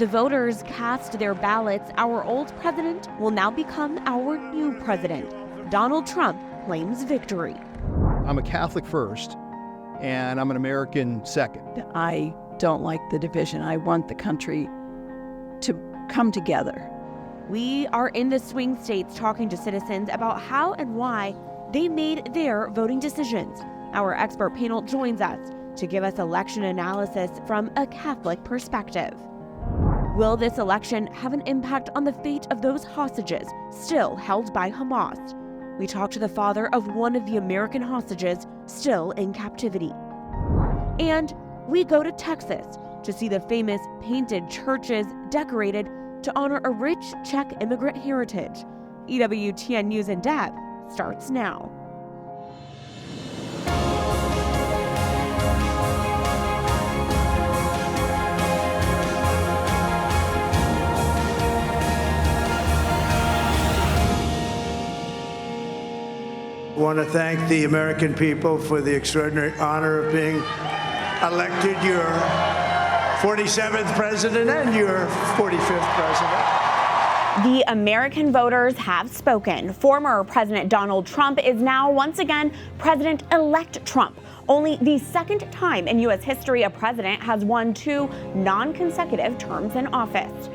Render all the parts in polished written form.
the voters cast their ballots, our old president will now become our new president. Donald Trump claims victory. I'm a Catholic first, and I'm an American second. I don't like the division. I want the country to come together. We are in the swing states talking to citizens about how and why they made their voting decisions. Our expert panel joins us to give us election analysis from a Catholic perspective. Will this election have an impact on the fate of those hostages still held by Hamas? We talk to the father of one of the American hostages still in captivity. And we go to Texas to see the famous painted churches decorated to honor a rich Czech immigrant heritage. EWTN News in Depth starts now. I want to thank the American people for the extraordinary honor of being elected your 47th president and your 45th president. The American voters have spoken. Former President Donald Trump is now once again President-elect Trump. Only the second time in U.S. history a president has won 2 non-consecutive terms in office.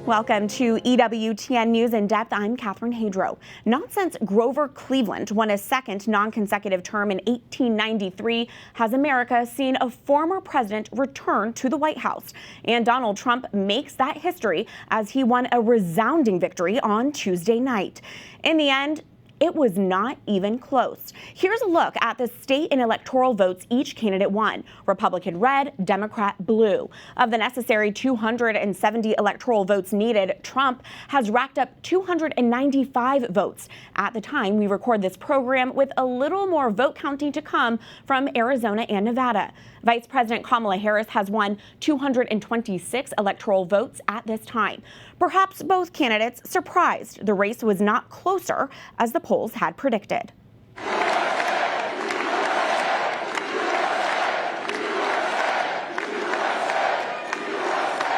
Welcome to EWTN News in Depth. I'm Catherine Hadro. Not since Grover Cleveland won a second non-consecutive term in 1893 has America seen a former president return to the White House. And Donald Trump makes that history as he won a resounding victory on Tuesday night. In the end, it was not even close. Here's a look at the state and electoral votes each candidate won. Republican red, Democrat blue. Of the necessary 270 electoral votes needed, Trump has racked up 295 votes at the time we record this program, with a little more vote counting to come from Arizona and Nevada. Vice President Kamala Harris has won 226 electoral votes at this time. Perhaps both candidates surprised the race was not closer as the polls had predicted.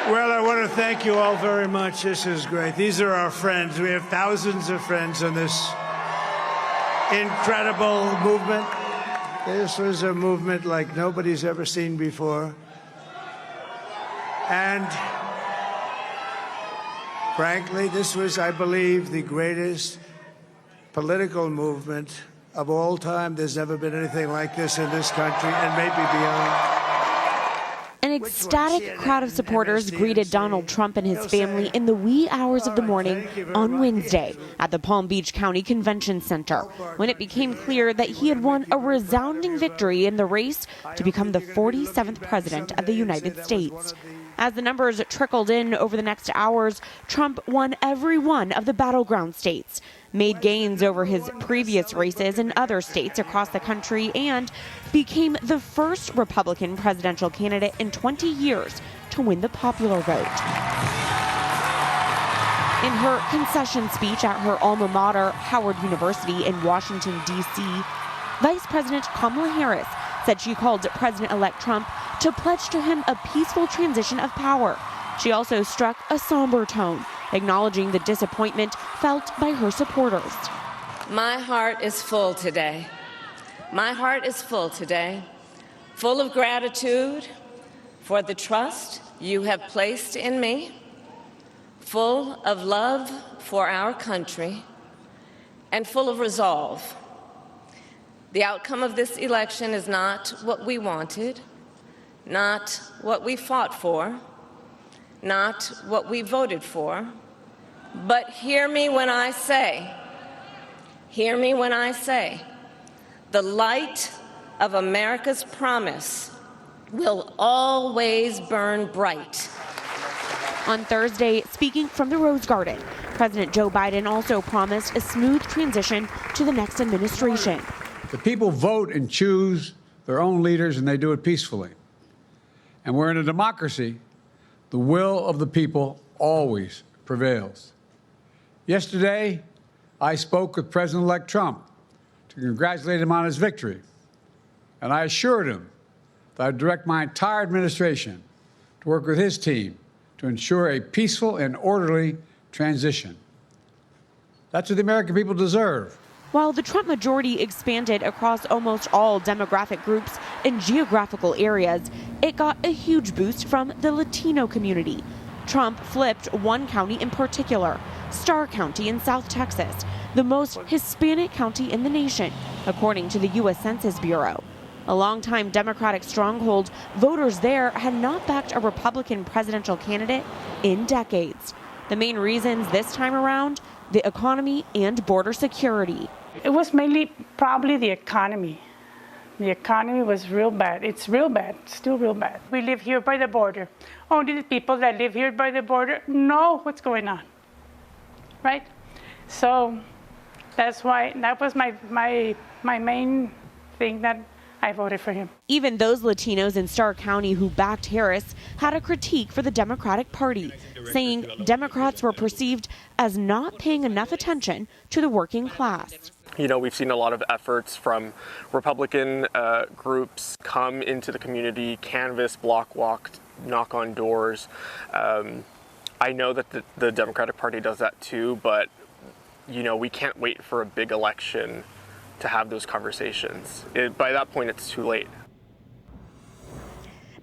Well, I want to thank you all very much. This is great. These are our friends. We have thousands of friends in this incredible movement. This was a movement like nobody's ever seen before. And frankly, this was, I believe, the greatest political movement of all time. There's never been anything like this in this country, and maybe beyond. An ecstatic crowd of supporters greeted Donald Trump and his family in the wee hours of the morning on Wednesday at the Palm Beach County Convention Center, when it became clear that he had won a resounding victory in the race to become the 47th president of the United States. As the numbers trickled in over the next hours, Trump won every one of the battleground states, made gains over his previous races in other states across the country, and became the first Republican presidential candidate in 20 years to win the popular vote. In her concession speech at her alma mater, Howard University in Washington, D.C., Vice President Kamala Harris said she called President-elect Trump to pledge to him a peaceful transition of power. She also struck a somber tone, acknowledging the disappointment felt by her supporters. My heart is full today. My heart is full today, full of gratitude for the trust you have placed in me, full of love for our country, and full of resolve. The outcome of this election is not what we wanted, not what we fought for, not what we voted for, but hear me when I say, the light of America's promise will always burn bright. On Thursday, speaking from the Rose Garden, President Joe Biden also promised a smooth transition to the next administration. The people vote and choose their own leaders, and they do it peacefully. And we're in a democracy. The will of the people always prevails. Yesterday, I spoke with President-elect Trump to congratulate him on his victory. And I assured him that I'd direct my entire administration to work with his team to ensure a peaceful and orderly transition. That's what the American people deserve. While the Trump majority expanded across almost all demographic groups and geographical areas, it got a huge boost from the Latino community. Trump flipped one county in particular, Starr County in South Texas, the most Hispanic county in the nation, according to the U.S. Census Bureau. A longtime Democratic stronghold, voters there had not backed a Republican presidential candidate in decades. The main reasons this time around, the economy and border security. It was mainly probably the economy. The economy was real bad. It's real bad, still real bad. We live here by the border. Only the people that live here by the border know what's going on, right? So that's why, that was my main thing that I voted for him. Even those Latinos in Starr County who backed Harris had a critique for the Democratic Party, saying Democrats were perceived as not paying enough attention to the working class. You know, we've seen a lot of efforts from Republican groups come into the community, canvass, block walk, knock on doors. I know that the Democratic Party does that too, but, you know, we can't wait for a big election to have those conversations. By that point, it's too late.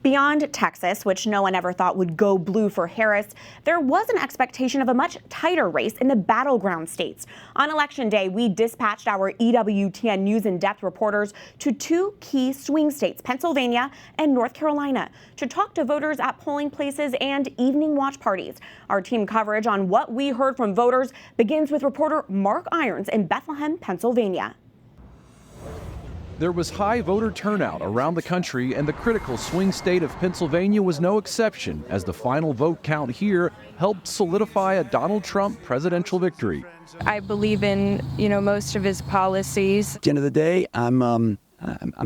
Beyond Texas, which no one ever thought would go blue for Harris, there was an expectation of a much tighter race in the battleground states. On Election Day, we dispatched our EWTN News in Depth reporters to two key swing states, Pennsylvania and North Carolina, to talk to voters at polling places and evening watch parties. Our team coverage on what we heard from voters begins with reporter Mark Irons in Bethlehem, Pennsylvania. There was high voter turnout around the country, and the critical swing state of Pennsylvania was no exception, as the final vote count here helped solidify a Donald Trump presidential victory. I believe in, most of his policies. At the end of the day, I'm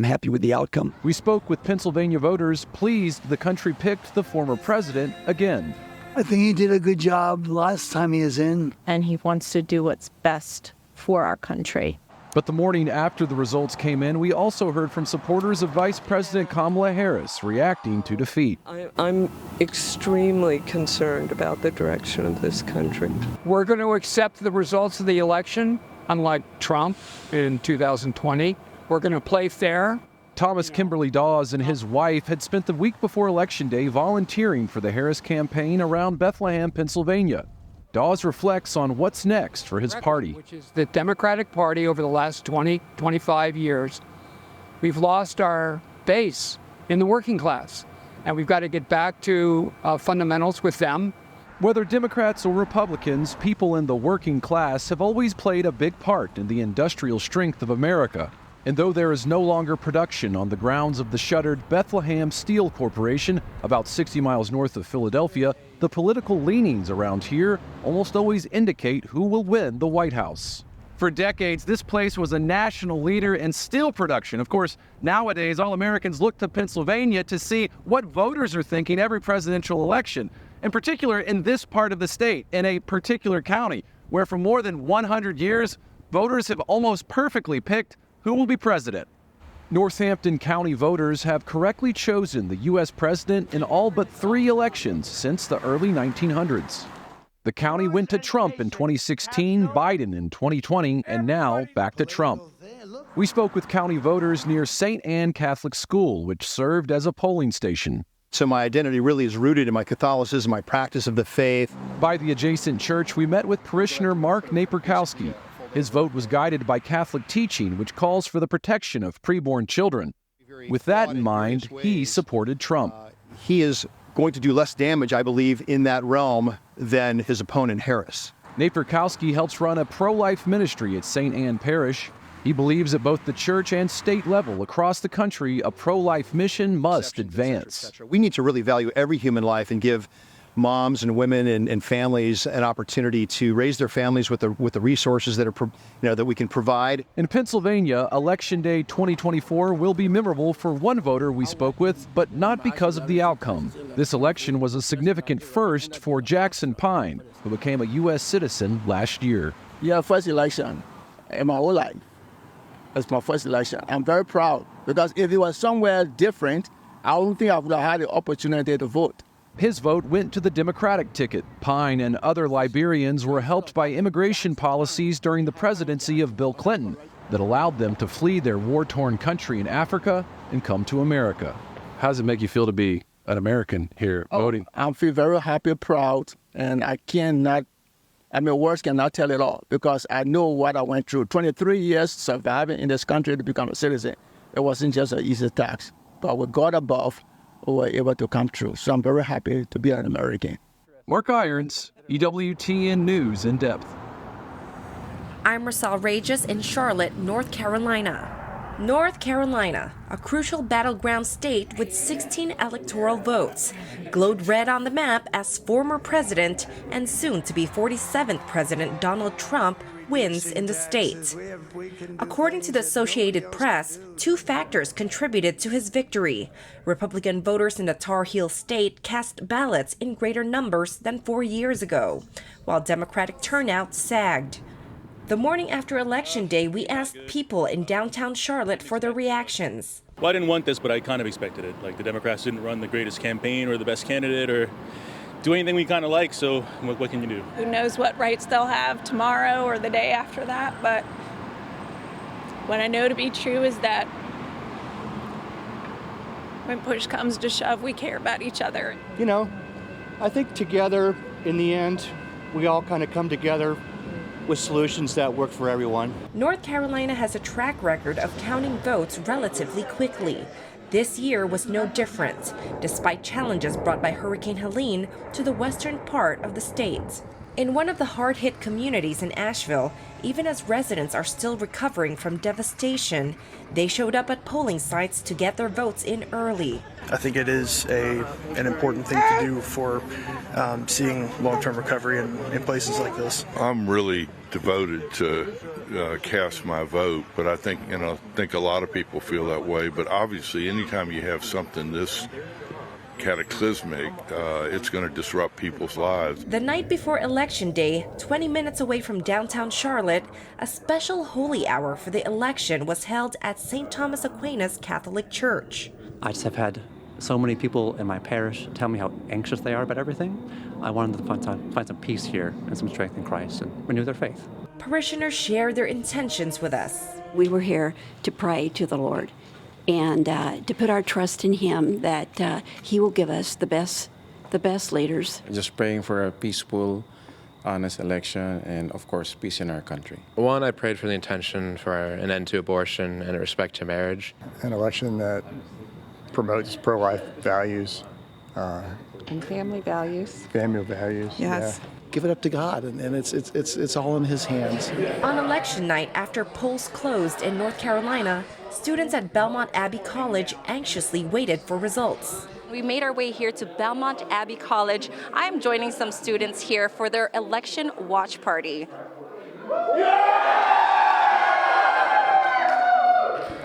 happy with the outcome. We spoke with Pennsylvania voters pleased the country picked the former president again. I think he did a good job last time he was in. And he wants to do what's best for our country. But the morning after the results came in, we also heard from supporters of Vice President Kamala Harris reacting to defeat. I'm extremely concerned about the direction of this country. We're going to accept the results of the election, unlike Trump in 2020. We're going to play fair. Thomas Kimberly Dawes and his wife had spent the week before Election Day volunteering for the Harris campaign around Bethlehem, Pennsylvania. Dawes reflects on what's next for his party. Which is the Democratic Party over the last 20, 25 years. We've lost our base in the working class, and we've got to get back to fundamentals with them. Whether Democrats or Republicans, people in the working class have always played a big part in the industrial strength of America. And though there is no longer production on the grounds of the shuttered Bethlehem Steel Corporation, about 60 miles north of Philadelphia, the political leanings around here almost always indicate who will win the White House. For decades, this place was a national leader in steel production. Of course, nowadays, all Americans look to Pennsylvania to see what voters are thinking every presidential election, in particular in this part of the state, in a particular county, where for more than 100 years, voters have almost perfectly picked who will be president. Northampton County voters have correctly chosen the U.S. president in all but 3 elections since the early 1900s. The county went to Trump in 2016, Biden in 2020, and now back to Trump. We spoke with county voters near St. Anne Catholic School, which served as a polling station. So my identity really is rooted in my Catholicism, my practice of the faith. By the adjacent church, we met with parishioner Mark Naperkowski. His vote was guided by Catholic teaching, which calls for the protection of preborn children. With that in mind, he supported Trump. He is going to do less damage, I believe, in that realm than his opponent, Harris. Naperkowski helps run a pro-life ministry at St. Anne Parish. He believes at both the church and state level across the country, a pro-life mission must advance. We need to really value every human life and give moms and women and families an opportunity to raise their families with the resources that are that we can provide. In Pennsylvania, Election Day 2024 will be memorable for one voter we spoke with, but not because of the outcome. This election was a significant first for Jackson Pine, who became a U.S. citizen last year. Yeah, first election in my whole life. It's my first election. I'm very proud because if it was somewhere different, I don't think I would have had the opportunity to vote. His vote went to the Democratic ticket. Pine and other Liberians were helped by immigration policies during the presidency of Bill Clinton that allowed them to flee their war-torn country in Africa and come to America. How does it make you feel to be an American here voting? I feel very happy, proud, and words cannot tell it all, because I know what I went through. 23 years surviving in this country to become a citizen. It wasn't just an easy task, but with God above, we were able to come through. So I'm very happy to be an American. Mark Irons, EWTN News in Depth. I'm Roselle Reyes in Charlotte, North Carolina. North Carolina, a crucial battleground state with 16 electoral votes, glowed red on the map as former President and soon-to-be 47th President Donald Trump wins in the state. According to the Associated Press, two factors contributed to his victory. Republican voters in the Tar Heel state cast ballots in greater numbers than 4 years ago, while Democratic turnout sagged. The morning after Election Day, we asked people in downtown Charlotte for their reactions. Well, I didn't want this, but I kind of expected it. Like, the Democrats didn't run the greatest campaign or the best candidate or do anything we kind of like, so what can you do? Who knows what rights they'll have tomorrow or the day after that, but what I know to be true is that when push comes to shove, we care about each other. You know, I think together, in the end, we all kind of come together with solutions that work for everyone. North Carolina has a track record of counting votes relatively quickly. This year was no different, despite challenges brought by Hurricane Helene to the western part of the state. In one of the hard-hit communities in Asheville, even as residents are still recovering from devastation, they showed up at polling sites to get their votes in early. I think it is an important thing to do for seeing long-term recovery in places like this. I'm really devoted to cast my vote, but I think a lot of people feel that way. But obviously, anytime you have something this cataclysmic, it's going to disrupt people's lives. The night before Election Day, 20 minutes away from downtown Charlotte, a special holy hour for the election was held at St. Thomas Aquinas Catholic Church. I just have had so many people in my parish tell me how anxious they are about everything. I wanted them to find some peace here and some strength in Christ and renew their faith. Parishioners shared their intentions with us. We were here to pray to the Lord and to put our trust in Him that He will give us the best leaders. Just praying for a peaceful, honest election and, of course, peace in our country. One, I prayed for the intention for an end to abortion and a respect to marriage. An election that promotes pro-life values. And family values. Family values. Yes. Yeah. Give it up to God, and it's all in His hands. On election night, after polls closed in North Carolina, students at Belmont Abbey College anxiously waited for results. We made our way here to Belmont Abbey College. I'm joining some students here for their election watch party.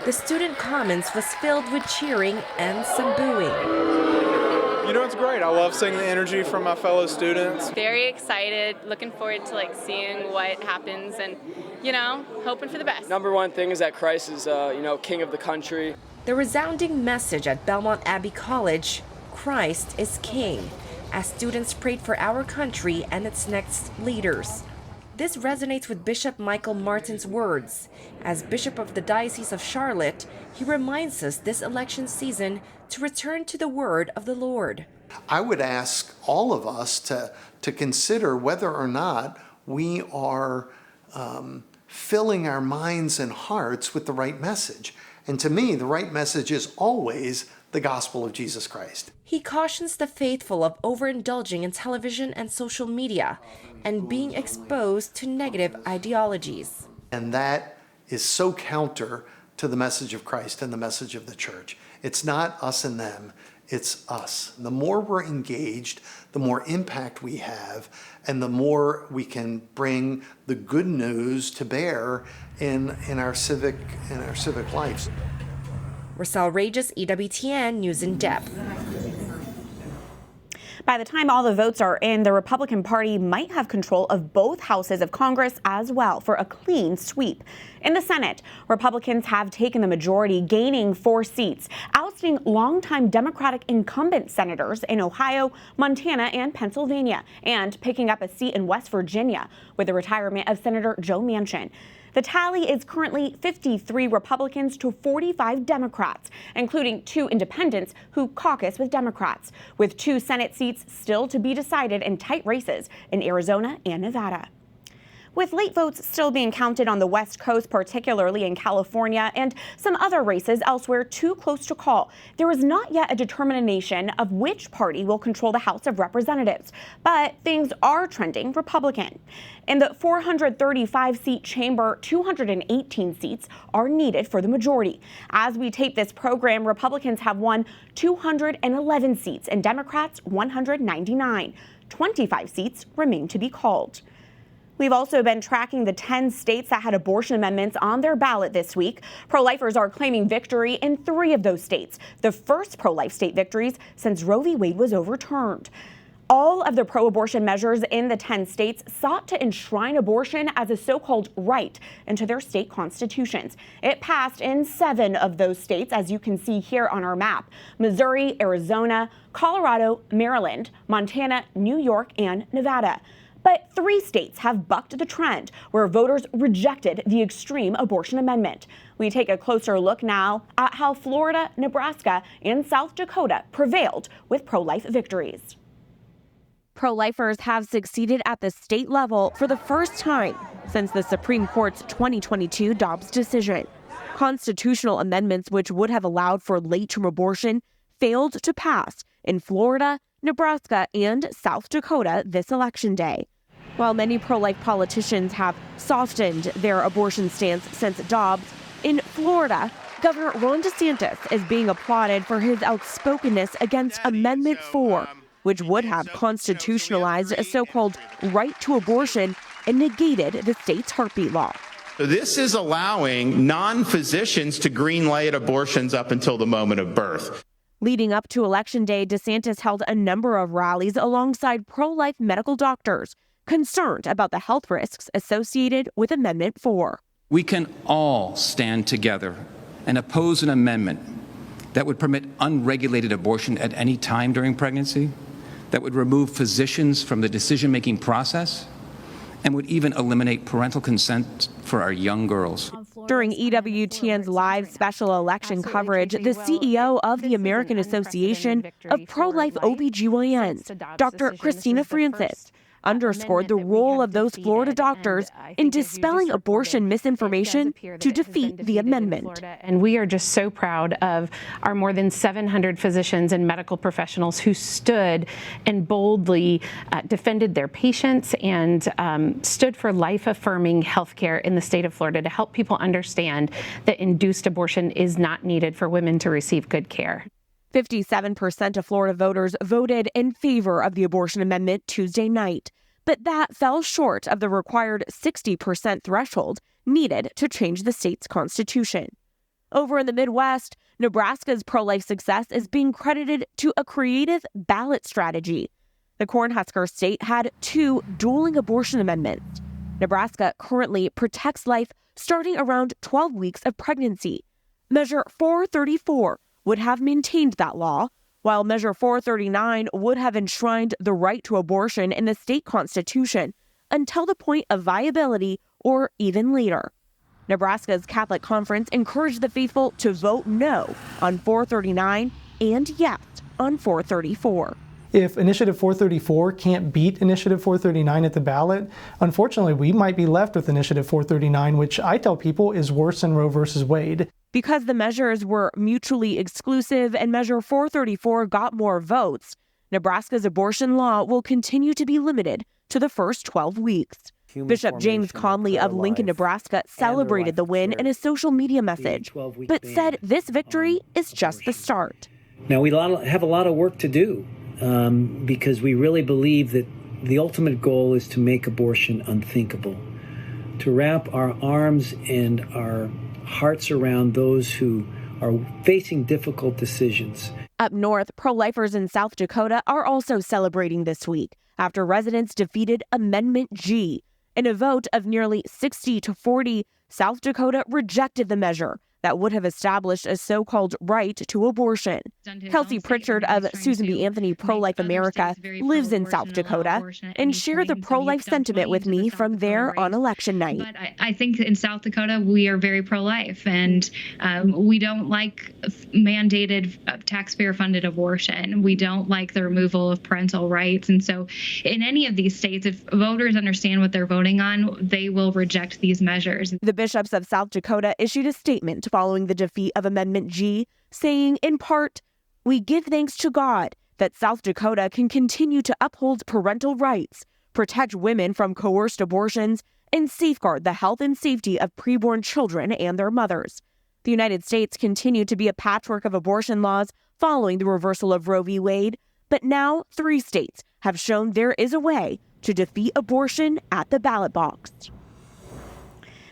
The student commons was filled with cheering and some booing. You know, it's great. I love seeing the energy from my fellow students. Very excited, looking forward to seeing what happens and, hoping for the best. Number one thing is that Christ is, king of the country. The resounding message at Belmont Abbey College, Christ is King, as students prayed for our country and its next leaders. This resonates with Bishop Michael Martin's words. As Bishop of the Diocese of Charlotte, he reminds us this election season to return to the word of the Lord. I would ask all of us to consider whether or not we are filling our minds and hearts with the right message. And to me, the right message is always the gospel of Jesus Christ. He cautions the faithful of overindulging in television and social media and being exposed to negative ideologies. And that is so counter to the message of Christ and the message of the church. It's not us and them, it's us. The more we're engaged, the more impact we have, and the more we can bring the good news to bear in our civic lives. Roselle Reyes, EWTN News in Depth. By the time all the votes are in, the Republican Party might have control of both houses of Congress as well for a clean sweep. In the Senate, Republicans have taken the majority, gaining 4 seats, ousting longtime Democratic incumbent senators in Ohio, Montana, and Pennsylvania, and picking up a seat in West Virginia with the retirement of Senator Joe Manchin. The tally is currently 53 Republicans to 45 Democrats, including 2 independents who caucus with Democrats, with 2 Senate seats still to be decided in tight races in Arizona and Nevada. With late votes still being counted on the West Coast, particularly in California, and some other races elsewhere too close to call, there is not yet a determination of which party will control the House of Representatives, but things are trending Republican. In the 435-seat chamber, 218 seats are needed for the majority. As we tape this program, Republicans have won 211 seats and Democrats 199. 25 seats remain to be called. We've also been tracking the 10 states that had abortion amendments on their ballot this week. Pro-lifers are claiming victory in 3 of those states, the first pro-life state victories since Roe v. Wade was overturned. All of the pro-abortion measures in the 10 states sought to enshrine abortion as a so-called right into their state constitutions. It passed in 7 of those states, as you can see here on our map: Missouri, Arizona, Colorado, Maryland, Montana, New York, and Nevada. But 3 states have bucked the trend, where voters rejected the extreme abortion amendment. We take a closer look now at how Florida, Nebraska, and South Dakota prevailed with pro-life victories. Pro-lifers have succeeded at the state level for the first time since the Supreme Court's 2022 Dobbs decision. Constitutional amendments which would have allowed for late-term abortion failed to pass in Florida, Nebraska, and South Dakota this election day. While many pro-life politicians have softened their abortion stance since Dobbs, in Florida, Governor Ron DeSantis is being applauded for his outspokenness against Amendment 4, which would have constitutionalized a so-called right to abortion and negated the state's heartbeat law. This is allowing non-physicians to greenlight abortions up until the moment of birth. Leading up to Election Day, DeSantis held a number of rallies alongside pro-life medical doctors concerned about the health risks associated with Amendment 4. We can all stand together and oppose an amendment that would permit unregulated abortion at any time during pregnancy, that would remove physicians from the decision-making process, and would even eliminate parental consent for our young girls. During EWTN's live special election coverage, the CEO of the American Association of Pro-Life OBGYNs, Dr. Christina Francis, underscored the role of those Florida doctors in dispelling abortion misinformation to defeat the amendment. And we are just so proud of our more than 700 physicians and medical professionals who stood and boldly defended their patients and stood for life-affirming health care in the state of Florida to help people understand that induced abortion is not needed for women to receive good care. 57% of Florida voters voted in favor of the abortion amendment Tuesday night, but that fell short of the required 60% threshold needed to change the state's constitution. Over in the Midwest, Nebraska's pro-life success is being credited to a creative ballot strategy. The Cornhusker state had 2 dueling abortion amendments. Nebraska currently protects life starting around 12 weeks of pregnancy. Measure 434 would have maintained that law, while Measure 439 would have enshrined the right to abortion in the state constitution until the point of viability or even later. Nebraska's Catholic Conference encouraged the faithful to vote no on 439 and yes on 434. If Initiative 434 can't beat Initiative 439 at the ballot, unfortunately, we might be left with Initiative 439, which I tell people is worse than Roe versus Wade. Because the measures were mutually exclusive and Measure 434 got more votes, Nebraska's abortion law will continue to be limited to the first 12 weeks. Bishop James Conley of Lincoln, Nebraska celebrated the win in a social media message, but said this victory is just the start. Now, we have a lot of work to do because we really believe that the ultimate goal is to make abortion unthinkable, to wrap our arms and our hearts around those who are facing difficult decisions. Up north, pro-lifers in South Dakota are also celebrating this week after residents defeated Amendment G. In a vote of nearly 60-40, South Dakota rejected the measure that would have established a so-called right to abortion. Kelsey Pritchard of Susan B. Anthony Pro-Life America lives in South Dakota and shared the pro-life sentiment with me from there on election night. But I think in South Dakota, we are very pro-life, and we don't like mandated taxpayer-funded abortion. We don't like the removal of parental rights. And so in any of these states, if voters understand what they're voting on, they will reject these measures. The bishops of South Dakota issued a statement following the defeat of Amendment G, saying, in part, "We give thanks to God that South Dakota can continue to uphold parental rights, protect women from coerced abortions, and safeguard the health and safety of preborn children and their mothers." The United States continued to be a patchwork of abortion laws following the reversal of Roe v. Wade, but now 3 states have shown there is a way to defeat abortion at the ballot box.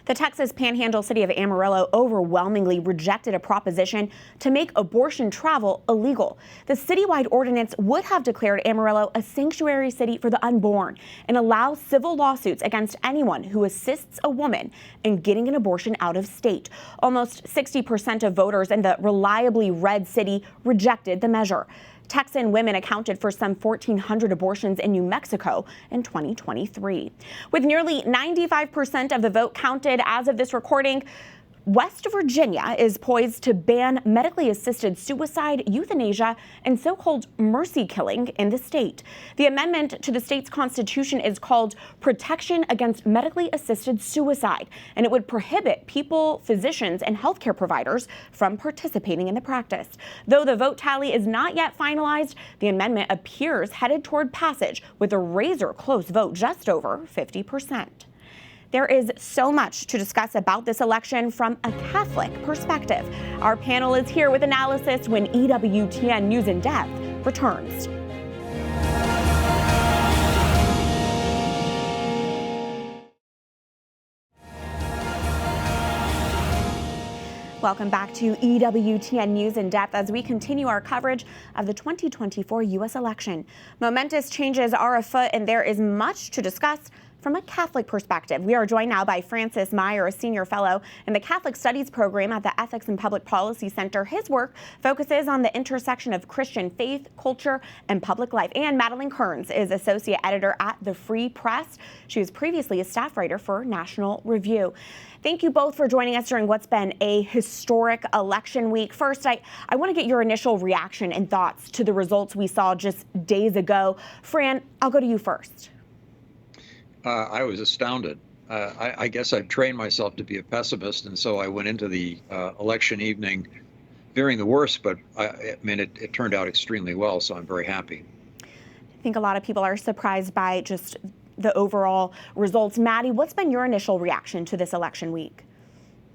The Texas Panhandle city of Amarillo overwhelmingly rejected a proposition to make abortion travel illegal. The citywide ordinance would have declared Amarillo a sanctuary city for the unborn and allow civil lawsuits against anyone who assists a woman in getting an abortion out of state. Almost 60% of voters in the reliably red city rejected the measure. Texan women accounted for some 1,400 abortions in New Mexico in 2023. With nearly 95% of the vote counted as of this recording, West Virginia is poised to ban medically assisted suicide, euthanasia, and so-called mercy killing in the state. The amendment to the state's constitution is called Protection Against Medically Assisted Suicide, and it would prohibit people, physicians, and healthcare providers from participating in the practice. Though the vote tally is not yet finalized, the amendment appears headed toward passage with a razor-close vote just over 50%. There is so much to discuss about this election from a Catholic perspective. Our panel is here with analysis when EWTN News in Depth returns. Welcome back to EWTN News in Depth as we continue our coverage of the 2024 U.S. election. Momentous changes are afoot, and there is much to discuss from a Catholic perspective. We are joined now by Francis Maier, a senior fellow in the Catholic Studies program at the Ethics and Public Policy Center. His work focuses on the intersection of Christian faith, culture, and public life. And Madeleine Kearns is associate editor at the Free Press. She was previously a staff writer for National Review. Thank you both for joining us during what's been a historic election week. First, I want to get your initial reaction and thoughts to the results we saw just days ago. Fran, I'll go to you first. I was astounded. I guess I've trained myself to be a pessimist, and so I went into the election evening fearing the worst, but it turned out extremely well, so I'm very happy. I think a lot of people are surprised by just the overall results. Maddie, what's been your initial reaction to this election week?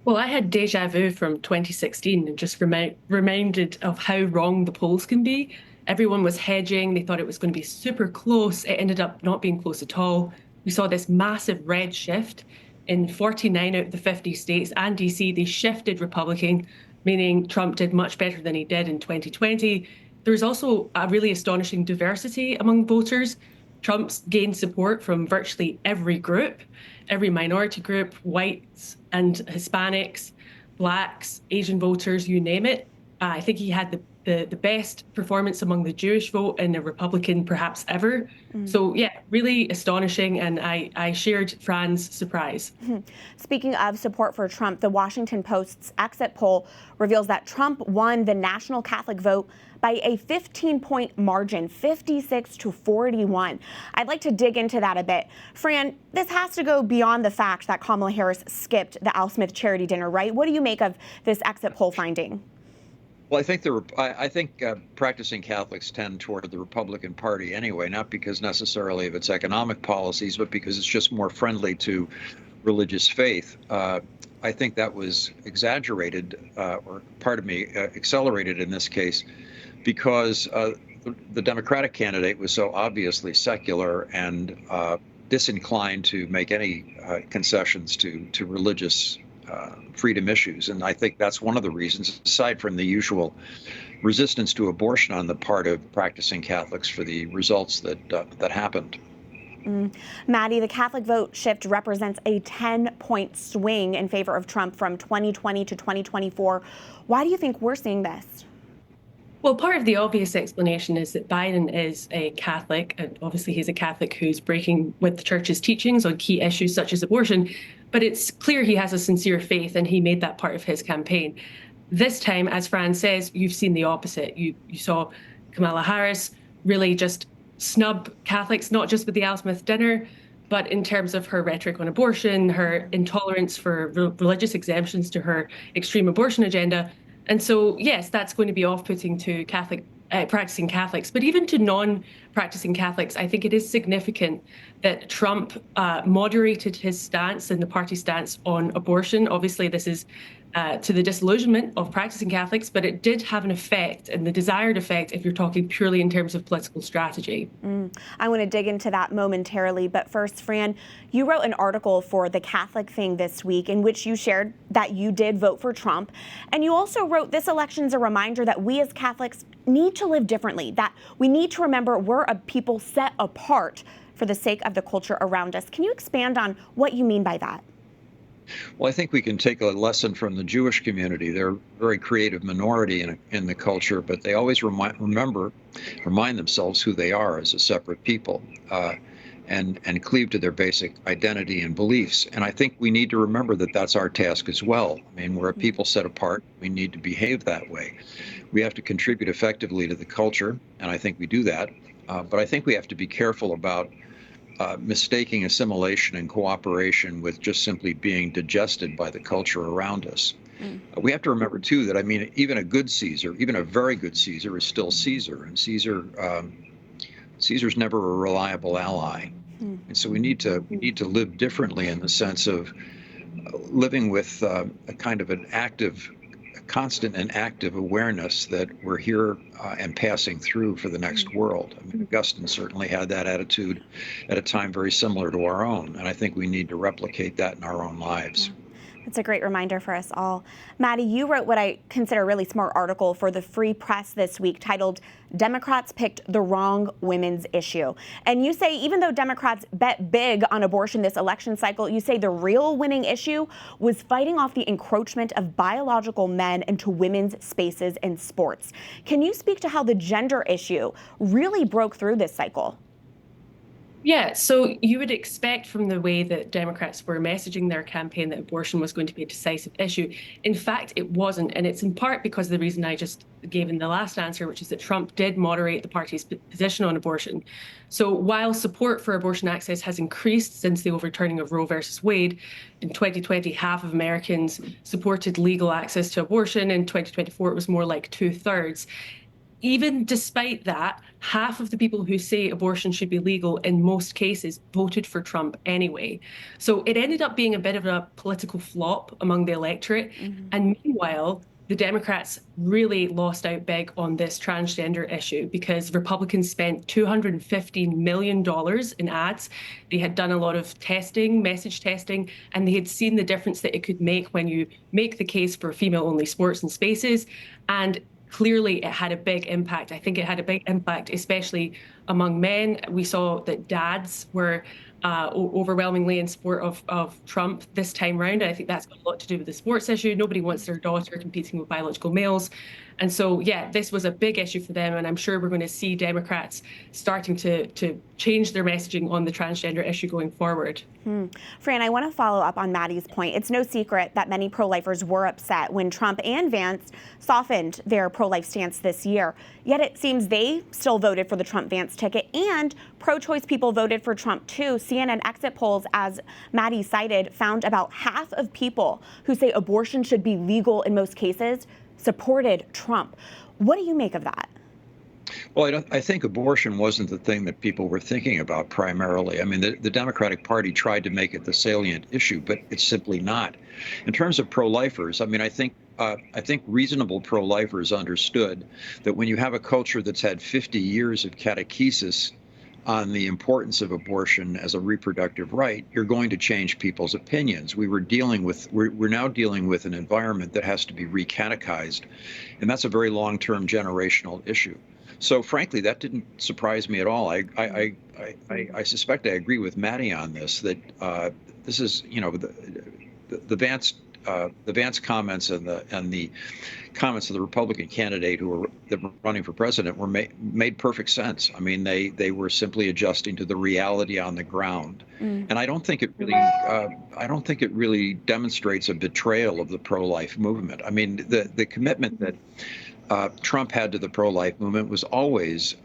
Well, I had deja vu from 2016 and just reminded of how wrong the polls can be. Everyone was hedging. They thought it was going to be super close. It ended up not being close at all. We saw this massive red shift in 49 out of the 50 states and DC. They shifted Republican, meaning Trump did much better than he did in 2020. There was also a really astonishing diversity among voters. Trump's gained support from virtually every group, every minority group, whites and Hispanics, blacks, Asian voters, you name it. I think he had the best performance among the Jewish vote in a Republican perhaps ever. So yeah, really astonishing, and I shared Fran's surprise. Speaking of support for Trump, the Washington Post's exit poll reveals that Trump won the national Catholic vote by a 15-point margin, 56-41. I'd like to dig into that a bit. Fran, this has to go beyond the fact that Kamala Harris skipped the Al Smith charity dinner, right? What do you make of this exit poll finding? Well, I think practicing Catholics tend toward the Republican Party anyway, not because necessarily of its economic policies, but because it's just more friendly to religious faith. I think that was exaggerated, accelerated in this case, because the Democratic candidate was so obviously secular and disinclined to make any concessions to religious freedom issues. And I think that's one of the reasons, aside from the usual resistance to abortion on the part of practicing Catholics for the results that happened. Maddie, the Catholic vote shift represents a 10-point swing in favor of Trump from 2020 to 2024. Why do you think we're seeing this? Well, part of the obvious explanation is that Biden is a Catholic, and obviously he's a Catholic who's breaking with the church's teachings on key issues such as abortion. But it's clear he has a sincere faith, and he made that part of his campaign. This time, as Fran says, you've seen the opposite. You saw Kamala Harris really just snub Catholics, not just with the Al Smith dinner, but in terms of her rhetoric on abortion, her intolerance for religious exemptions to her extreme abortion agenda. And so, yes, that's going to be off-putting to practicing Catholics, but even to non-practicing Catholics, I think it is significant that Trump moderated his stance and the party stance on abortion. Obviously, this is to the disillusionment of practicing Catholics, but it did have an effect, and the desired effect, if you're talking purely in terms of political strategy. I want to dig into that momentarily, but first, Fran, you wrote an article for The Catholic Thing this week in which you shared that you did vote for Trump, and you also wrote this election's a reminder that we as Catholics need to live differently, that we need to remember we're a people set apart for the sake of the culture around us. Can you expand on what you mean by that? Well, I think we can take a lesson from the Jewish community. They're a very creative minority in the culture, but they always remind themselves who they are as a separate people, and cleave to their basic identity and beliefs. And I think we need to remember that that's our task as well. I mean, we're a people set apart. We need to behave that way. We have to contribute effectively to the culture, and I think we do that. But I think we have to be careful about mistaking assimilation and cooperation with just simply being digested by the culture around us. We have to remember, too, that, I mean, even a good Caesar, even a very good Caesar, is still Caesar. And Caesar's never a reliable ally. And so we need to live differently in the sense of living with a kind of constant and active awareness that we're here and passing through for the next world. I mean, Augustine certainly had that attitude at a time very similar to our own, and I think we need to replicate that in our own lives. It's a great reminder for us all. Maddie, you wrote what I consider a really smart article for the Free Press this week titled, "Democrats Picked the Wrong Women's Issue." And you say even though Democrats bet big on abortion this election cycle, you say the real winning issue was fighting off the encroachment of biological men into women's spaces in sports. Can you speak to how the gender issue really broke through this cycle? Yeah, so you would expect from the way that Democrats were messaging their campaign that abortion was going to be a decisive issue. In fact, it wasn't. And it's in part because of the reason I just gave in the last answer, which is that Trump did moderate the party's position on abortion. So while support for abortion access has increased since the overturning of Roe versus Wade, in 2020, half of Americans supported legal access to abortion. In 2024, it was more like 2/3. Even despite that, half of the people who say abortion should be legal in most cases voted for Trump anyway. So it ended up being a bit of a political flop among the electorate. And meanwhile, the Democrats really lost out big on this transgender issue because Republicans spent $215 million in ads. They had done a lot of testing, message testing, and they had seen the difference that it could make when you make the case for female-only sports and spaces. And clearly, it had a big impact. I think it had a big impact, especially among men. We saw that dads were overwhelmingly in support of Trump this time round. I think that's got a lot to do with the sports issue. Nobody wants their daughter competing with biological males. And so, yeah, this was a big issue for them. And I'm sure we're going to see Democrats starting to change their messaging on the transgender issue going forward. Fran, I want to follow up on Maddie's point. It's no secret that many pro-lifers were upset when Trump and Vance softened their pro-life stance this year. Yet it seems they still voted for the Trump-Vance ticket, and pro-choice people voted for Trump too. CNN exit polls, as Maddie cited, found about half of people who say abortion should be legal in most cases supported Trump. What do you make of that? Well, I think abortion wasn't the thing that people were thinking about primarily. I mean, the Democratic Party tried to make it the salient issue, but it's simply not. In terms of pro-lifers, I mean, I think reasonable pro-lifers understood that when you have a culture that's had 50 years of catechesis on the importance of abortion as a reproductive right, you're going to change people's opinions. We're now dealing with an environment that has to be recatechized, and that's a very long-term generational issue. So frankly, that didn't surprise me at all. I suspect I agree with Maddie on this, that this is, the Vance comments and the comments of the Republican candidate who were running for president were made perfect sense. I mean, they were simply adjusting to the reality on the ground, and I don't think it really demonstrates a betrayal of the pro-life movement. I mean, the commitment that Trump had to the pro-life movement was always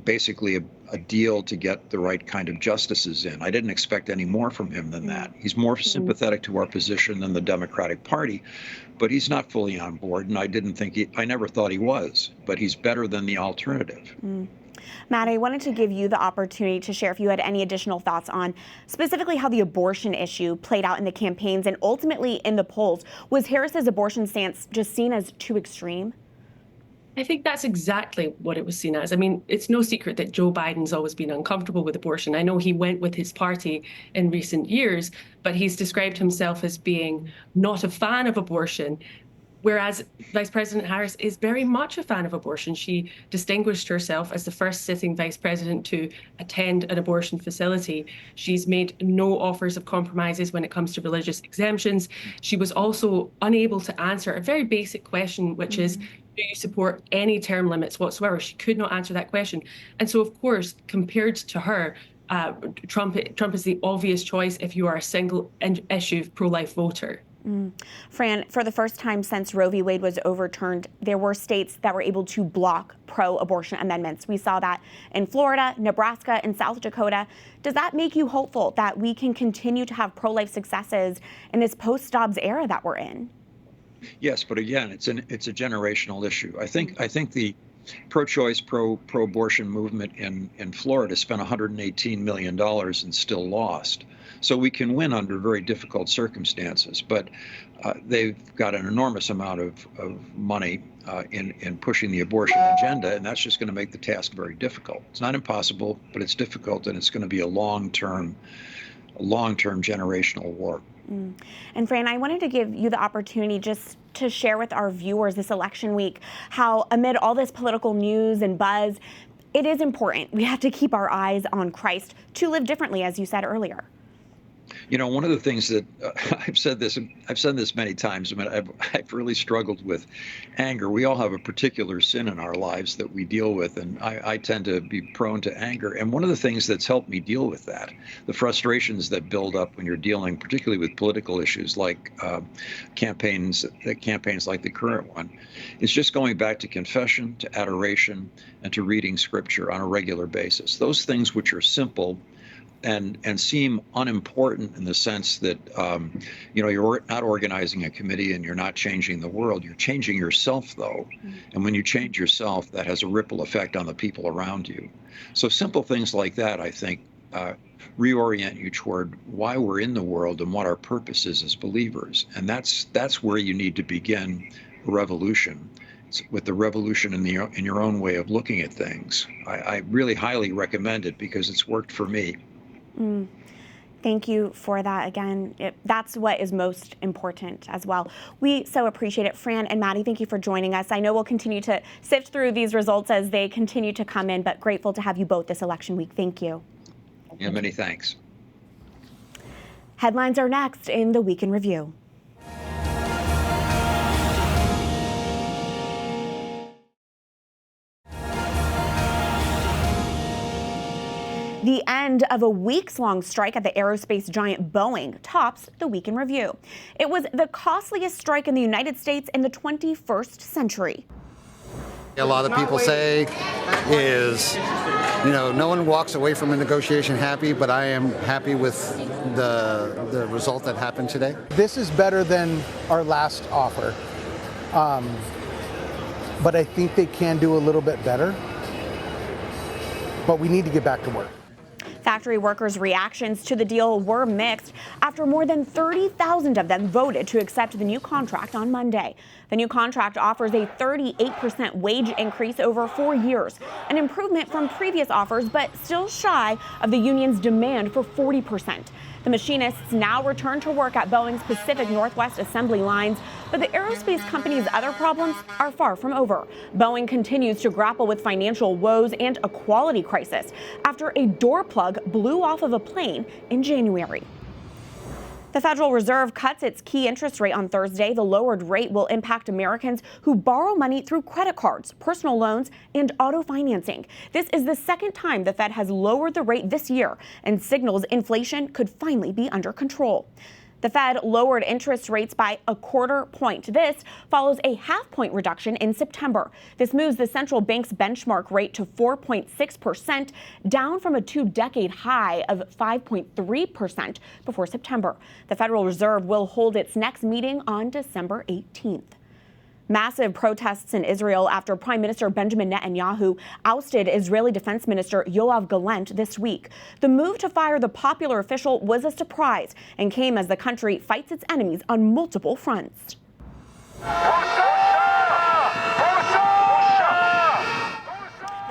basically a deal to get the right kind of justices in. I didn't expect any more from him than that. He's more sympathetic to our position than the Democratic Party, but he's not fully on board, and I never thought he was, but he's better than the alternative. Matt, I wanted to give you the opportunity to share if you had any additional thoughts on specifically how the abortion issue played out in the campaigns and ultimately in the polls. Was Harris's abortion stance just seen as too extreme? I think that's exactly what it was seen as. I mean, it's no secret that Joe Biden's always been uncomfortable with abortion. I know he went with his party in recent years, but he's described himself as being not a fan of abortion, whereas Vice President Harris is very much a fan of abortion. She distinguished herself as the first sitting vice president to attend an abortion facility. She's made no offers of compromises when it comes to religious exemptions. She was also unable to answer a very basic question, which is, do you support any term limits whatsoever? She could not answer that question. And so, of course, compared to her, Trump is the obvious choice if you are a single issue pro-life voter. Fran, for the first time since Roe v. Wade was overturned, there were states that were able to block pro-abortion amendments. We saw that in Florida, Nebraska, and South Dakota. Does that make you hopeful that we can continue to have pro-life successes in this post-Dobbs era that we're in? Yes, but again, it's a generational issue. I think the pro-choice, pro-abortion movement in Florida spent $118 million and still lost. So we can win under very difficult circumstances, but they've got an enormous amount of money in pushing the abortion agenda, and that's just going to make the task very difficult. It's not impossible, but it's difficult, and it's going to be a long-term generational war. And Fran, I wanted to give you the opportunity just to share with our viewers this election week how amid all this political news and buzz, it is important. We have to keep our eyes on Christ to live differently, as you said earlier. You know, one of the things that I've said this many times. I mean, I've really struggled with anger. We all have a particular sin in our lives that we deal with, and I tend to be prone to anger. And one of the things that's helped me deal with that, the frustrations that build up when you're dealing, particularly with political issues like campaigns like the current one, is just going back to confession, to adoration, and to reading Scripture on a regular basis. Those things which are simple and seem unimportant in the sense that, you're not organizing a committee and you're not changing the world. You're changing yourself, though. And when you change yourself, that has a ripple effect on the people around you. So simple things like that, I think, reorient you toward why we're in the world and what our purpose is as believers. And that's where you need to begin a revolution. With the revolution in your own way of looking at things. I really highly recommend it because it's worked for me. Thank you for that. Again, that's what is most important as well. We so appreciate it. Fran and Maddie, thank you for joining us. I know we'll continue to sift through these results as they continue to come in, but grateful to have you both this election week. Thank you. Yeah, many thanks. Headlines are next in the Week in Review. The end of a weeks-long strike at the aerospace giant Boeing tops the Week in Review. It was the costliest strike in the United States in the 21st century. A lot of people say is, no one walks away from a negotiation happy, but I am happy with the result that happened today. This is better than our last offer, but I think they can do a little bit better, but we need to get back to work. Factory workers' reactions to the deal were mixed after more than 30,000 of them voted to accept the new contract on Monday. The new contract offers a 38% wage increase over 4 years, an improvement from previous offers, but still shy of the union's demand for 40%. The machinists now return to work at Boeing's Pacific Northwest assembly lines, but the aerospace company's other problems are far from over. Boeing continues to grapple with financial woes and a quality crisis after a door plug blew off of a plane in January. The Federal Reserve cuts its key interest rate on Thursday. The lowered rate will impact Americans who borrow money through credit cards, personal loans, and auto financing. This is the second time the Fed has lowered the rate this year and signals inflation could finally be under control. The Fed lowered interest rates by a quarter point. This follows a half-point reduction in September. This moves the central bank's benchmark rate to 4.6%, down from a two-decade high of 5.3% before September. The Federal Reserve will hold its next meeting on December 18th. Massive protests in Israel after Prime Minister Benjamin Netanyahu ousted Israeli Defense Minister Yoav Gallant this week. The move to fire the popular official was a surprise and came as the country fights its enemies on multiple fronts.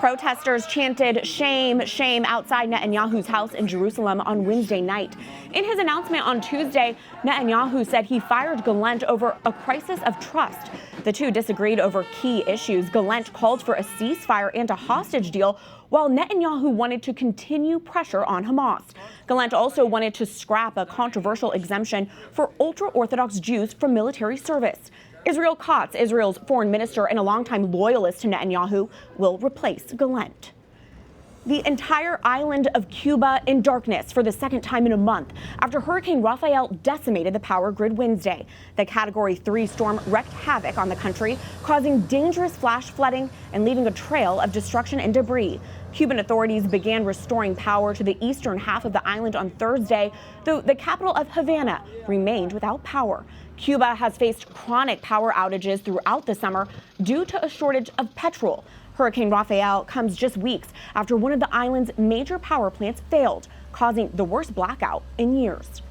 Protesters chanted "Shame, shame" outside Netanyahu's house in Jerusalem on Wednesday night. In his announcement on Tuesday, Netanyahu said he fired Gallant over a crisis of trust. The two disagreed over key issues. Gallant called for a ceasefire and a hostage deal, while Netanyahu wanted to continue pressure on Hamas. Gallant also wanted to scrap a controversial exemption for ultra-Orthodox Jews from military service. Israel Katz, Israel's foreign minister and a longtime loyalist to Netanyahu, will replace Gallant. The entire island of Cuba in darkness for the second time in a month after Hurricane Rafael decimated the power grid Wednesday. The Category 3 storm wreaked havoc on the country, causing dangerous flash flooding and leaving a trail of destruction and debris. Cuban authorities began restoring power to the eastern half of the island on Thursday, though the capital of Havana remained without power. Cuba has faced chronic power outages throughout the summer due to a shortage of petrol. Hurricane Rafael comes just weeks after one of the island's major power plants failed, causing the worst blackout in years.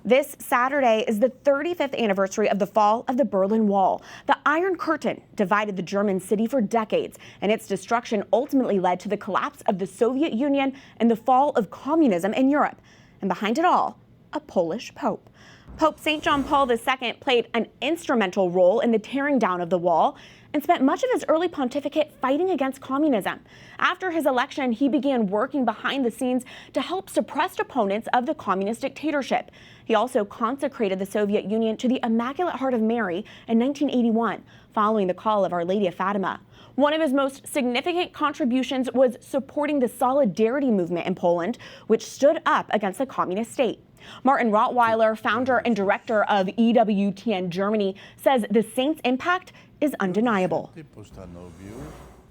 This Saturday is the 35th anniversary of the fall of the Berlin Wall. The Iron Curtain divided the German city for decades, and its destruction ultimately led to the collapse of the Soviet Union and the fall of communism in Europe. And behind it all, a Polish pope. Pope St. John Paul II played an instrumental role in the tearing down of the wall and spent much of his early pontificate fighting against communism. After his election, he began working behind the scenes to help suppressed opponents of the communist dictatorship. He also consecrated the Soviet Union to the Immaculate Heart of Mary in 1981, following the call of Our Lady of Fatima. One of his most significant contributions was supporting the Solidarity movement in Poland, which stood up against the communist state. Martin Rottweiler, founder and director of EWTN Germany, says the saint's impact is undeniable.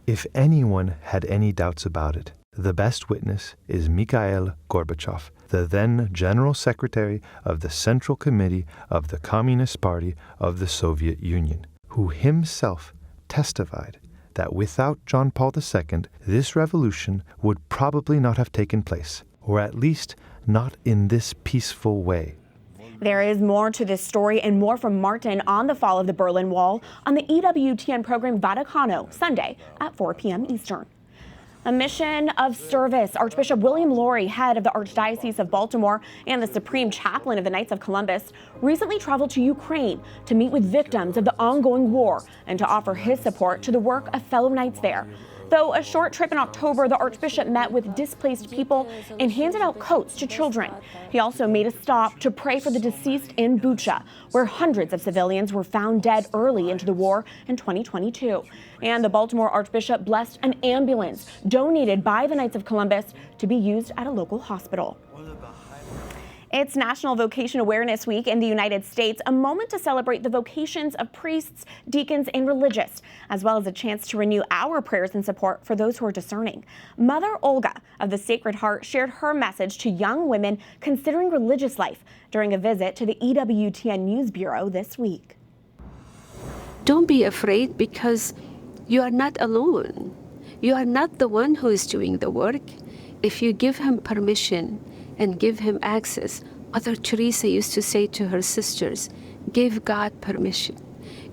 If anyone had any doubts about it, the best witness is Mikhail Gorbachev, the then General Secretary of the Central Committee of the Communist Party of the Soviet Union, who himself testified that without John Paul II, this revolution would probably not have taken place, or at least not in this peaceful way. There is more to this story and more from Martin on the fall of the Berlin Wall on the EWTN program Vaticano, Sunday at 4 p.m. Eastern. A mission of service. Archbishop William Lori, head of the Archdiocese of Baltimore and the Supreme Chaplain of the Knights of Columbus, recently traveled to Ukraine to meet with victims of the ongoing war and to offer his support to the work of fellow Knights there. Though a short trip in October, the Archbishop met with displaced people and handed out coats to children. He also made a stop to pray for the deceased in Bucha, where hundreds of civilians were found dead early into the war in 2022. And the Baltimore Archbishop blessed an ambulance donated by the Knights of Columbus to be used at a local hospital. It's National Vocation Awareness Week in the United States, a moment to celebrate the vocations of priests, deacons, and religious, as well as a chance to renew our prayers and support for those who are discerning. Mother Olga of the Sacred Heart shared her message to young women considering religious life during a visit to the EWTN News Bureau this week. Don't be afraid, because you are not alone. You are not the one who is doing the work. If you give him permission and give him access, Mother Teresa used to say to her sisters, give God permission.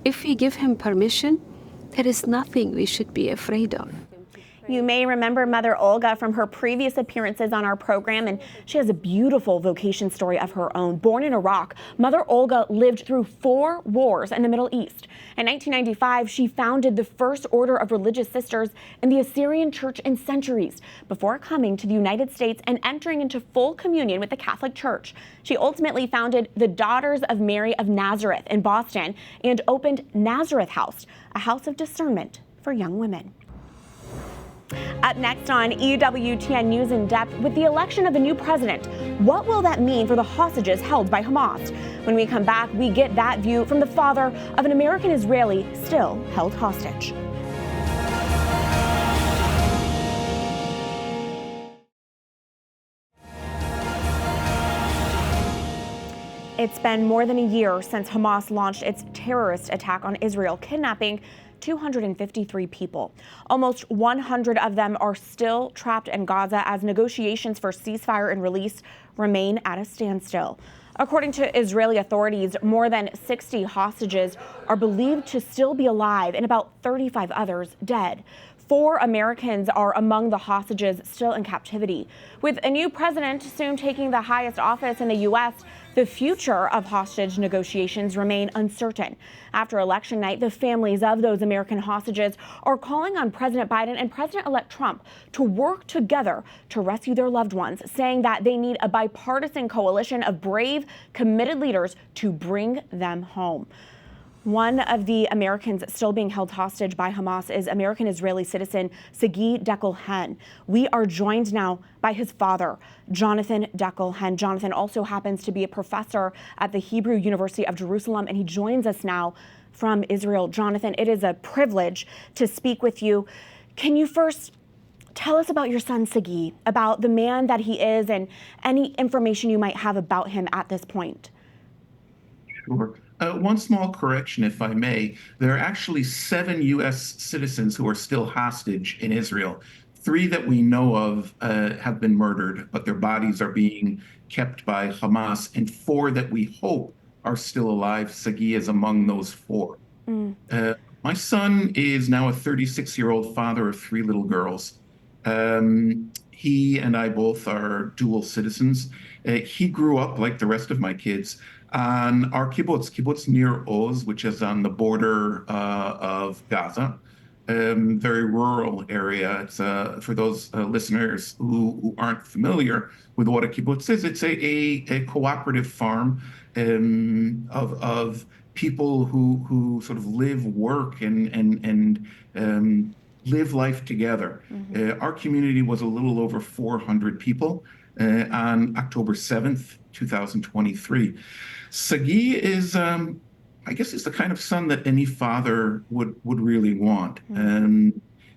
If we give him permission, there is nothing we should be afraid of. You may remember Mother Olga from her previous appearances on our program, and she has a beautiful vocation story of her own. Born in Iraq, Mother Olga lived through 4 wars in the Middle East. In 1995, she founded the first order of religious sisters in the Assyrian Church in centuries before coming to the United States and entering into full communion with the Catholic Church. She ultimately founded the Daughters of Mary of Nazareth in Boston and opened Nazareth House, a house of discernment for young women. Up next on EWTN News in Depth, with the election of a new president, what will that mean for the hostages held by Hamas? When we come back, we get that view from the father of an American Israeli still held hostage. It's been more than a year since Hamas launched its terrorist attack on Israel, kidnapping 253 people. Almost 100 of them are still trapped in Gaza as negotiations for ceasefire and release remain at a standstill. According to Israeli authorities, more than 60 hostages are believed to still be alive and about 35 others dead. 4 Americans are among the hostages still in captivity. With a new president soon taking the highest office in the U.S., the future of hostage negotiations remain uncertain. After election night, the families of those American hostages are calling on President Biden and President-elect Trump to work together to rescue their loved ones, saying that they need a bipartisan coalition of brave, committed leaders to bring them home. One of the Americans still being held hostage by Hamas is American-Israeli citizen Sagi Dekel-Hen. We are joined now by his father, Jonathan Dekel-Hen. Jonathan also happens to be a professor at the Hebrew University of Jerusalem, and he joins us now from Israel. Jonathan, it is a privilege to speak with you. Can you first tell us about your son, Sagi, about the man that he is and any information you might have about him at this point? Sure. One small correction, if I may. There are actually 7 U.S. citizens who are still hostage in Israel. 3 that we know of have been murdered, but their bodies are being kept by Hamas, and 4 that we hope are still alive. Sagi is among those 4. My son is now a 36-year-old father of 3 little girls. He and I both are dual citizens. He grew up, like the rest of my kids, on our kibbutz near Oz, which is on the border of Gaza. Very rural area. It's for those listeners who aren't familiar with what a kibbutz is. It's a cooperative farm of people who sort of live, work, and live life together. Our community was a little over 400 people on October 7th, 2023. Sagi is, I guess, is the kind of son that any father would really want.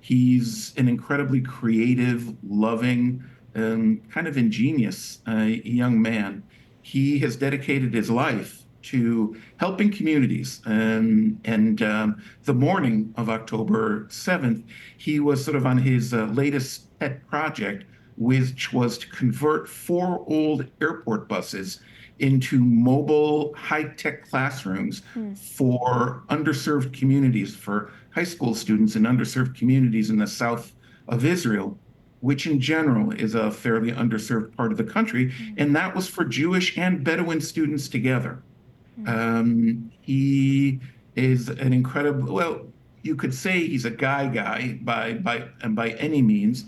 He's an incredibly creative, loving, kind of ingenious young man. He has dedicated his life to helping communities. And the morning of October 7th, he was sort of on his latest pet project, which was to convert 4 old airport buses into mobile high-tech classrooms for underserved communities, for high school students in underserved communities in the south of Israel, which in general is a fairly underserved part of the country. And that was for Jewish and Bedouin students together. He is an incredible, well, you could say he's a guy by any means,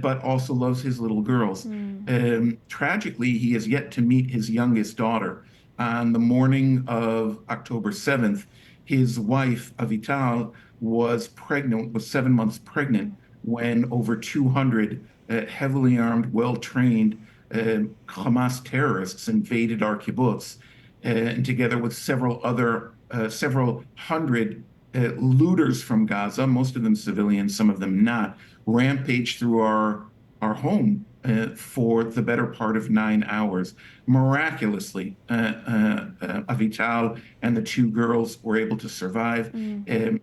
but also loves his little girls. Tragically, he has yet to meet his youngest daughter. On the morning of October 7th, his wife, Avital, was 7 months pregnant when over 200 heavily armed, well-trained Hamas terrorists invaded our kibbutz, and together with several hundred looters from Gaza, most of them civilians, some of them not, rampaged through our home for the better part of 9 hours. Miraculously, Avital and the 2 girls were able to survive.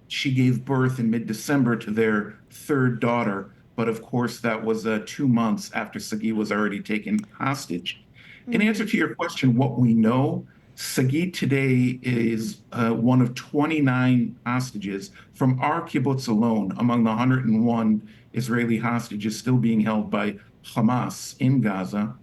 She gave birth in mid-December to their 3rd daughter, but of course that was 2 months after Sagi was already taken hostage. In answer to your question, what we know, Sagi today is one of 29 hostages from our kibbutz alone, among the 101 Israeli hostages still being held by Hamas in Gaza.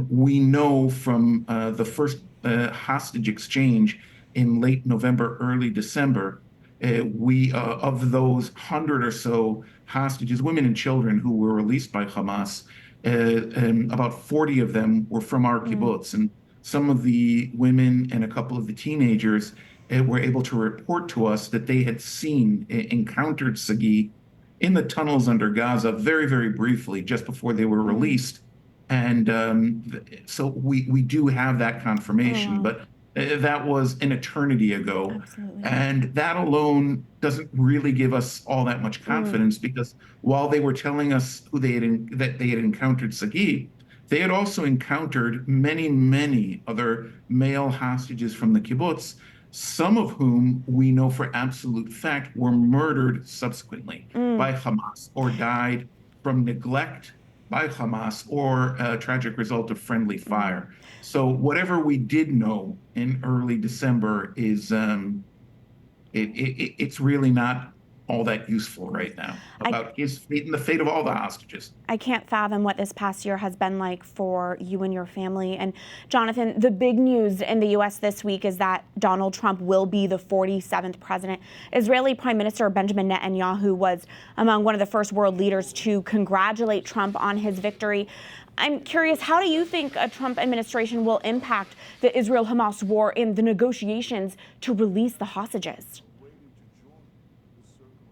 We know from the first hostage exchange in late November, early December, of those 100 or so hostages, women and children who were released by Hamas, about 40 of them were from our kibbutz. And some of the women and a couple of the teenagers were able to report to us that they had encountered Sagi in the tunnels under Gaza very, very briefly, just before they were released. And so we do have that confirmation, but that was an eternity ago. Absolutely. And that alone doesn't really give us all that much confidence, because while they were telling us that they had encountered Sagi, they had also encountered many, many other male hostages from the kibbutz, some of whom we know for absolute fact were murdered subsequently by Hamas or died from neglect by Hamas or a tragic result of friendly fire. So whatever we did know in early December is it's really not all that useful right now about his fate and the fate of all the hostages. I can't fathom what this past year has been like for you and your family. And Jonathan, the big news in the U.S. this week is that Donald Trump will be the 47th president. Israeli Prime Minister Benjamin Netanyahu was among one of the first world leaders to congratulate Trump on his victory. I'm curious, how do you think a Trump administration will impact the Israel-Hamas war in the negotiations to release the hostages?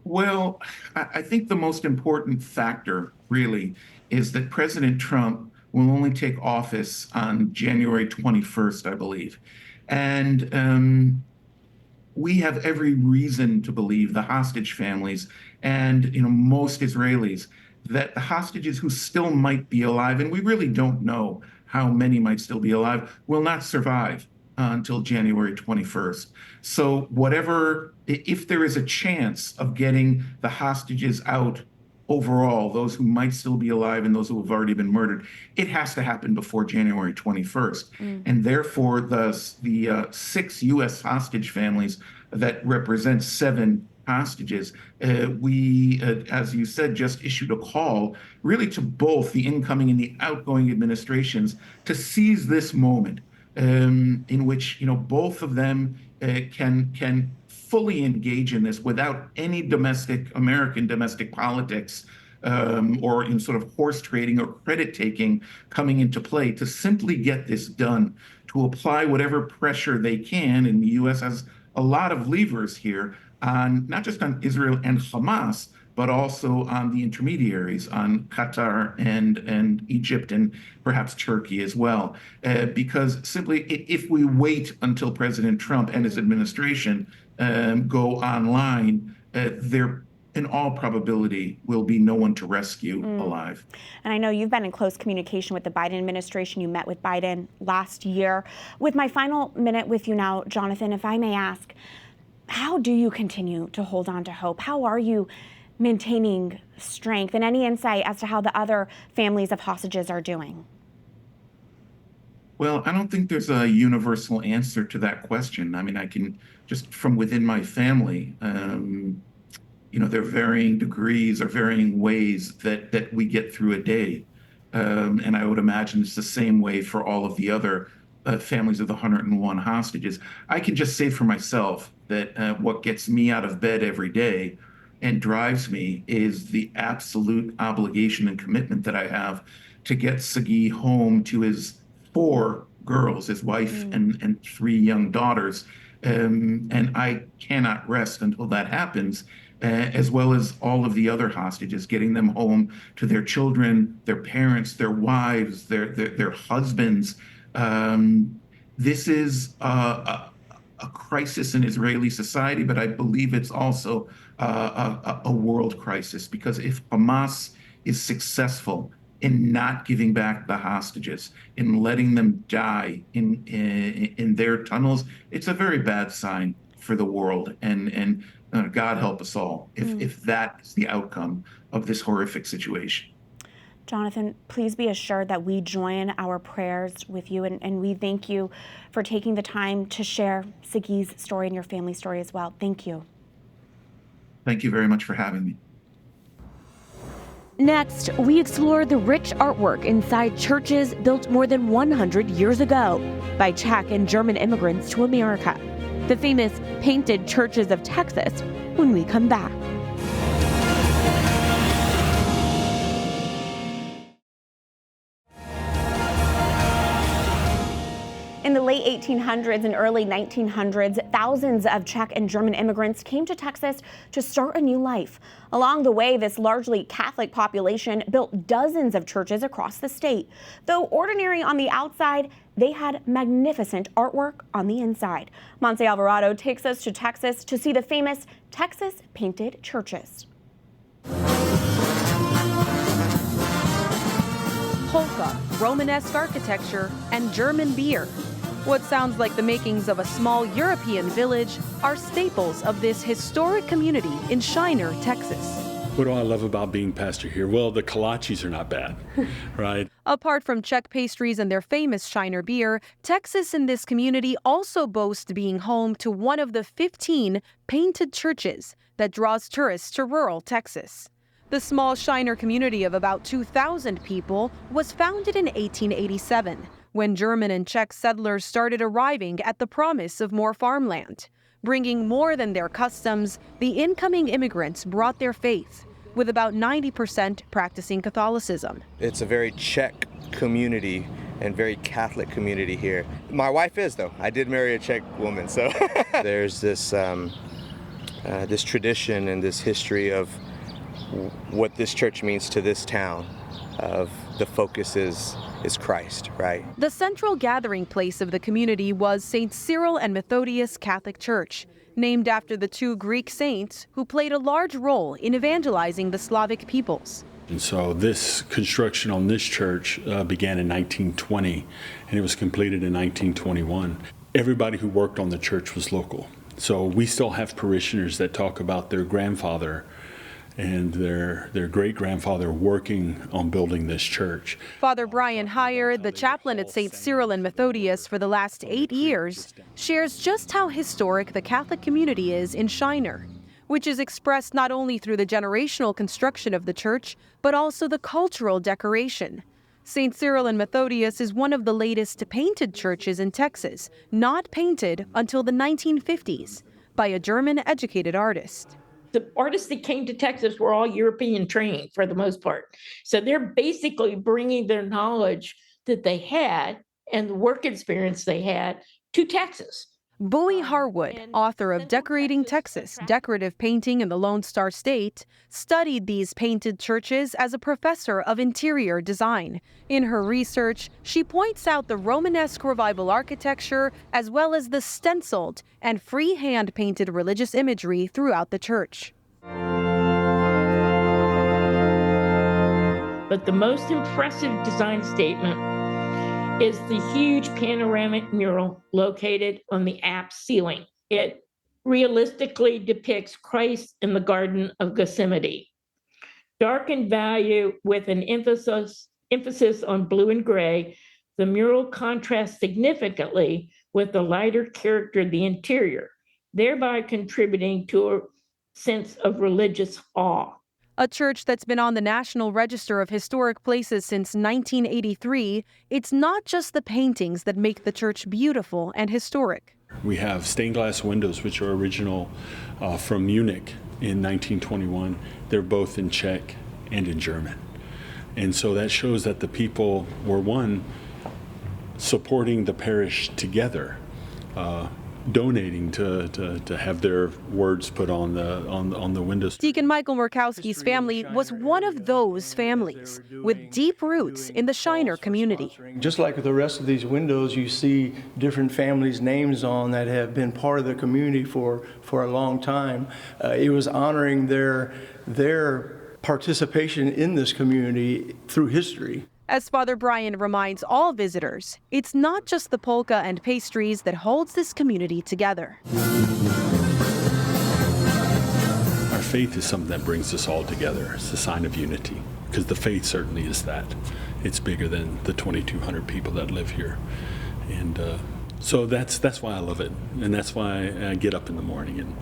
Well, I think the most important factor really is that President Trump will only take office on January 21st, I believe. And we have every reason to believe, the hostage families and most Israelis, that the hostages who still might be alive, and we really don't know how many might still be alive, will not survive until January 21st. So if there is a chance of getting the hostages out overall, those who might still be alive and those who have already been murdered, it has to happen before January 21st. And therefore, the 6 U.S. hostage families that represent 7 hostages, we, as you said, just issued a call really to both the incoming and the outgoing administrations to seize this moment in which both of them can fully engage in this without any American domestic politics or in sort of horse trading or credit taking coming into play, to simply get this done, to apply whatever pressure they can. And the U.S. has a lot of levers here, on not just on Israel and Hamas, but also on the intermediaries, on Qatar and Egypt and perhaps Turkey as well. Because simply, if we wait until President Trump and his administration go online, there, in all probability, will be no one to rescue alive. And I know you've been in close communication with the Biden administration. You met with Biden last year. With my final minute with you now, Jonathan, if I may ask, how do you continue to hold on to hope? How are you maintaining strength, and any insight as to how the other families of hostages are doing? Well, I don't think there's a universal answer to that question. I mean, I can just from within my family, there are varying degrees or varying ways that we get through a day. And I would imagine it's the same way for all of the other families of the 101 hostages. I can just say for myself that what gets me out of bed every day and drives me is the absolute obligation and commitment that I have to get Sagi home to his 4 girls, his wife and 3 young daughters. And I cannot rest until that happens, as well as all of the other hostages, getting them home to their children, their parents, their wives, their husbands. This is a crisis in Israeli society, but I believe it's also a world crisis, because if Hamas is successful in not giving back the hostages, in letting them die in their tunnels, it's a very bad sign for the world. And God help us all if that is the outcome of this horrific situation. Jonathan, please be assured that we join our prayers with you, and we thank you for taking the time to share Sigi's story and your family story as well. Thank you. Thank you very much for having me. Next, we explore the rich artwork inside churches built more than 100 years ago by Czech and German immigrants to America. The famous painted churches of Texas when we come back. In the late 1800s and early 1900s, thousands of Czech and German immigrants came to Texas to start a new life. Along the way, this largely Catholic population built dozens of churches across the state. Though ordinary on the outside, they had magnificent artwork on the inside. Montse Alvarado takes us to Texas to see the famous Texas painted churches. Polka, Romanesque architecture, and German beer. What sounds like the makings of a small European village are staples of this historic community in Shiner, Texas. What do I love about being pastor here? Well, the kolaches are not bad, right? Apart from Czech pastries and their famous Shiner beer, Texas and this community also boast being home to one of the 15 painted churches that draws tourists to rural Texas. The small Shiner community of about 2,000 people was founded in 1887, when German and Czech settlers started arriving at the promise of more farmland. Bringing more than their customs, the incoming immigrants brought their faith, with about 90% practicing Catholicism. It's a very Czech community and very Catholic community here. My wife is, though. I did marry a Czech woman, so there's this this tradition and this history of what this church means to this town. Of the focus is Christ, right? The central gathering place of the community was St. Cyril and Methodius Catholic Church, named after the two Greek saints who played a large role in evangelizing the Slavic peoples. And so this construction on this church began in 1920, and it was completed in 1921. Everybody who worked on the church was local. So we still have parishioners that talk about their grandfather and their great-grandfather working on building this church. Father Brian Maier, the chaplain at St. Cyril and Methodius for the last 8 years, shares just how historic the Catholic community is in Shiner, which is expressed not only through the generational construction of the church, but also the cultural decoration. St. Cyril and Methodius is one of the latest painted churches in Texas, not painted until the 1950s by a German-educated artist. The artists that came to Texas were all European trained for the most part. So they're basically bringing their knowledge that they had and the work experience they had to Texas. Bowie Harwood, author of Decorating Texas, Decorative Painting in the Lone Star State, studied these painted churches as a professor of interior design. In her research, she points out the Romanesque Revival architecture as well as the stenciled and freehand painted religious imagery throughout the church. But the most impressive design statement is the huge panoramic mural located on the apse ceiling. It realistically depicts Christ in the Garden of Gethsemane. Dark in value with an emphasis on blue and gray, the mural contrasts significantly with the lighter character of the interior, thereby contributing to a sense of religious awe. A church that's been on the National Register of Historic Places since 1983, it's not just the paintings that make the church beautiful and historic. We have stained glass windows, which are original from Munich in 1921. They're both in Czech and in German. And so that shows that the people were, one, supporting the parish together, donating to have their words put on the windows. Deacon Michael Murkowski's family was one of those families with deep roots in the Shiner community. Just like the rest of these windows, you see different families' names on that have been part of the community for a long time. It was honoring their participation in this community through history. As Father Brian reminds all visitors, it's not just the polka and pastries that holds this community together. faith is something that brings us all together. It's a sign of unity, because the faith certainly is that. It's bigger than the 2,200 people that live here. And so that's why I love it. And that's why I get up in the morning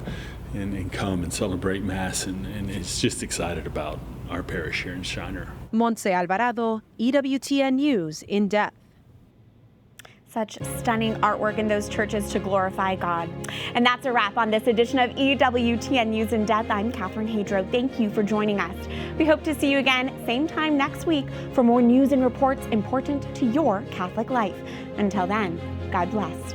and come and celebrate Mass. And it's just excited about our parish here in Shiner. Montse Alvarado, EWTN News in depth. Such stunning artwork in those churches to glorify God. And that's a wrap on this edition of EWTN News in Depth. I'm Catherine Hadro. Thank you for joining us. We hope to see you again same time next week for more news and reports important to your Catholic life. Until then, God bless.